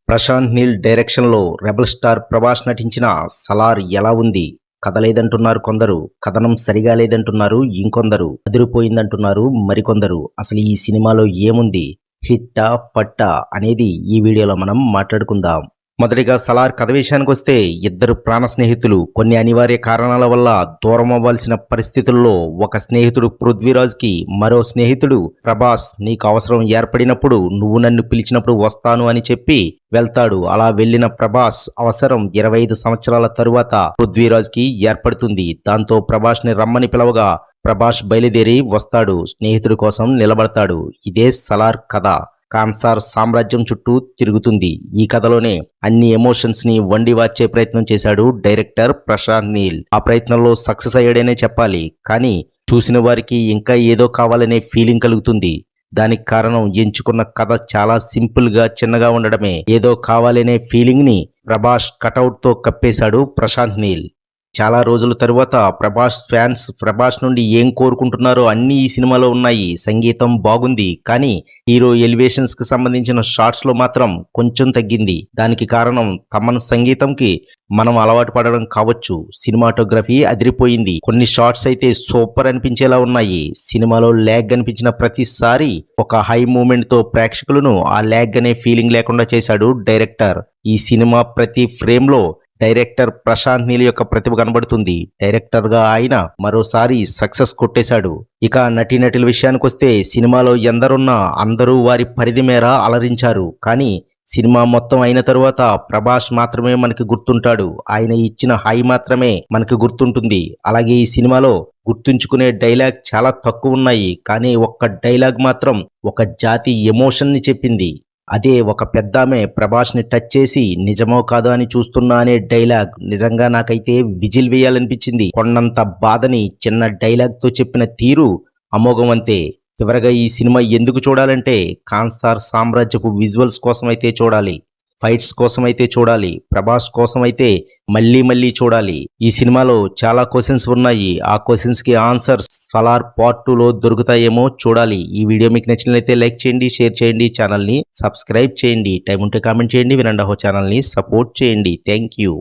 ప్రశాంత్ నీల్ డైరెక్షన్లో rebel star Prabhas నటించిన సలార్ ఎలా ఉంది? కథ లేదంటున్నారు కొందరు, కథనం సరిగా లేదంటున్నారు ఇంకొందరు, అదిరిపోయిందంటున్నారు మరికొందరు. అసలు ఈ సినిమాలో ఏముంది? హిట్టా ఫట్టా అనేది ఈ వీడియోలో మనం మాట్లాడుకుందాం. మొదటిగా సలార్ కథ విషయానికి వస్తే, ఇద్దరు ప్రాణ స్నేహితులు కొన్ని అనివార్య కారణాల వల్ల దూరం అవ్వాల్సిన పరిస్థితుల్లో ఒక స్నేహితుడు పృథ్వీరాజ్కి, మరో స్నేహితుడు ప్రభాస్ నీకు అవసరం ఏర్పడినప్పుడు నువ్వు నన్ను పిలిచినప్పుడు వస్తాను అని చెప్పి వెళ్తాడు. అలా వెళ్లిన ప్రభాస్ అవసరం 25 సంవత్సరాల తరువాత పృథ్వీరాజ్కి ఏర్పడుతుంది. దాంతో ప్రభాస్ ని రమ్మని పిలవగా ప్రభాస్ బయలుదేరి వస్తాడు, స్నేహితుడి కోసం నిలబడతాడు. ఇదే సలార్ కథ. కాన్సార్ సామ్రాజ్యం చుట్టూ తిరుగుతుంది. ఈ కథలోనే అన్ని ఎమోషన్స్ ని వండి వార్చే ప్రయత్నం చేశాడు డైరెక్టర్ ప్రశాంత్ నీల్. ఆ ప్రయత్నంలో సక్సెస్ అయ్యాడనే చెప్పాలి. కానీ చూసిన వారికి ఇంకా ఏదో కావాలనే ఫీలింగ్ కలుగుతుంది. దానికి కారణం ఎంచుకున్న కథ చాలా సింపుల్ గా చిన్నగా ఉండడమే. ఏదో కావాలనే ఫీలింగ్ ని ప్రభాస్ కటౌట్ తో కప్పేశాడు ప్రశాంత్ నీల్. చాలా రోజుల తరువాత ప్రభాస్ ఫ్యాన్స్ ప్రభాస్ నుండి ఏం కోరుకుంటున్నారో అన్ని ఈ సినిమాలో ఉన్నాయి. సంగీతం బాగుంది, కానీ హీరో ఎలివేషన్స్ కి సంబంధించిన షార్ట్స్ లో మాత్రం కొంచెం తగ్గింది. దానికి కారణం తమన్ సంగీతంకి మనం అలవాటు పడడం కావచ్చు. సినిమాటోగ్రఫీ అదిరిపోయింది. కొన్ని షార్ట్స్ అయితే సూపర్ అనిపించేలా ఉన్నాయి. సినిమాలో ల్యాగ్ అనిపించిన ప్రతిసారి ఒక హై మూమెంట్ తో ప్రేక్షకులను ఆ ల్యాగ్ అనే ఫీలింగ్ లేకుండా చేశాడు డైరెక్టర్. ఈ సినిమా ప్రతి ఫ్రేమ్ లో డైరెక్టర్ ప్రశాంత్ నీల్ యొక్క ప్రతిభ కనబడుతుంది. డైరెక్టర్ గా ఆయన మరోసారి సక్సెస్ కొట్టేశాడు. ఇక నటీనటుల విషయానికి వస్తే, సినిమాలో ఎందరున్నా అందరూ వారి పరిధి మేర అలరించారు. కానీ సినిమా మొత్తం అయిన తరువాత ప్రభాస్ మాత్రమే మనకి గుర్తుంటాడు. ఆయన ఇచ్చిన హై మాత్రమే మనకి గుర్తుంటుంది. అలాగే ఈ సినిమాలో గుర్తుంచుకునే డైలాగ్ చాలా తక్కువ ఉన్నాయి, కానీ ఒక్క డైలాగ్ మాత్రం ఒక జాతి ఎమోషన్ ని చెప్పింది. అదే ఒక పెద్దామె ప్రభాస్ ని టచ్ చేసి నిజమో కాదో అని చూస్తున్నా అనే డైలాగ్ నిజంగా నాకైతే విజిల్ వేయాలనిపించింది. కొండంత బాధని చిన్న డైలాగ్ తో చెప్పిన తీరు అమోఘం అంతే. చివరగా ఈ సినిమా ఎందుకు చూడాలంటే, కాన్సార్ సామ్రాజ్యపు విజువల్స్ కోసం అయితే చూడాలి, ఫైట్స్ కోసం అయితే చూడాలి, ప్రభాస్ కోసం అయితే మళ్ళీ మళ్ళీ చూడాలి. ఈ సినిమాలో చాలా క్వశ్చన్స్ ఉన్నాయి. ఆ క్వశ్చన్స్ కి ఆన్సర్స్ సలార్ పార్ట్ 2లో దొరుకుతాయేమో చూడాలి. ఈ వీడియో మీకు నచ్చినట్లయితే లైక్ చేయండి, షేర్ చేయండి, ఛానల్ ని సబ్స్క్రైబ్ చేయండి. టైం ఉంటే కామెంట్ చేయండి. వినండి ఛానల్ ని సపోర్ట్ చేయండి. Thank you.